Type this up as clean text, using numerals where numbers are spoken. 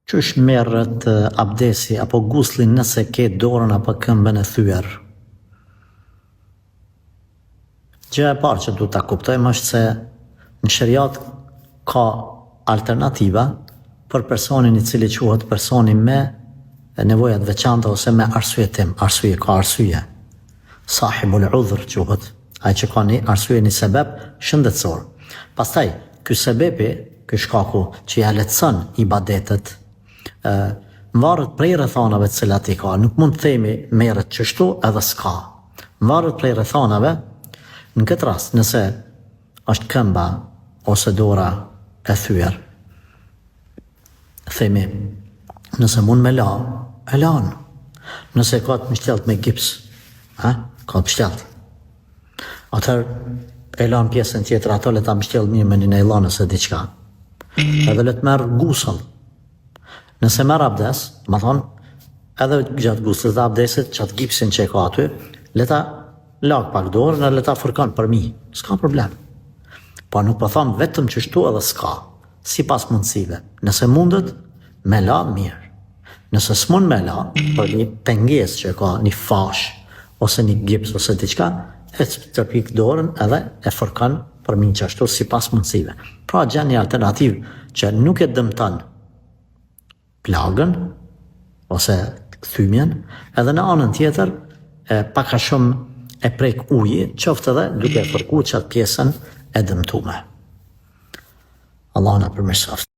Qysh merret abdesi apo gusli nëse ke dorën apo këmbën e thyer? Gjëja e parë që duhet ta kuptojmë është se në shariat ka alternativa për personin i cili quhet personi me nevoja të veçanta ose me arsyetim, ka arsye. Sahibul udhr quhet, ai që ka një arsye, një sebeb shëndetësor. Pastaj, ky sebebi, ky shkaku që ja lehtëson ibadetet, varet prej rrethanave të cilat i ka. Nuk mund të themi merret çështu edhe s'ka. Varet prej rrethanave. Në këtë rast, nëse është këmba ose dora e thyer, themi, nëse mund me la, e lan. Nëse ka të mbështjellët me gips, ka të mbështjellët, atëherë e lan pjesën tjetër, ato le ta mbështjell mirë me një najlon ose diçka. Edhe le të merr gusull. Nëse merr abdes, më thonë, edhe gjatë guslit dhe abdesit, qatë gipsin që e ka aty, le ta lak pak dorën e le ta fërkon për mi. S'ka problem. Po nuk po thonë vetëm që shtu edhe s'ka. Si pas mundësive. Nëse mundet, me la mirë. Nëse s'mund me la, për një penges që ka një fash, ose një gips ose diçka, e tërpik dorën edhe e fërkon për mi që ashtu si pas mundësive. Pra gjen një alternativ që nuk e dëmton plagën ose kthymjen, edhe në anën tjetër pak a shumë e prek uji, qoftë edhe duke e fërkuar çat pjesën e dëmtuar. Allah na përmirësoft.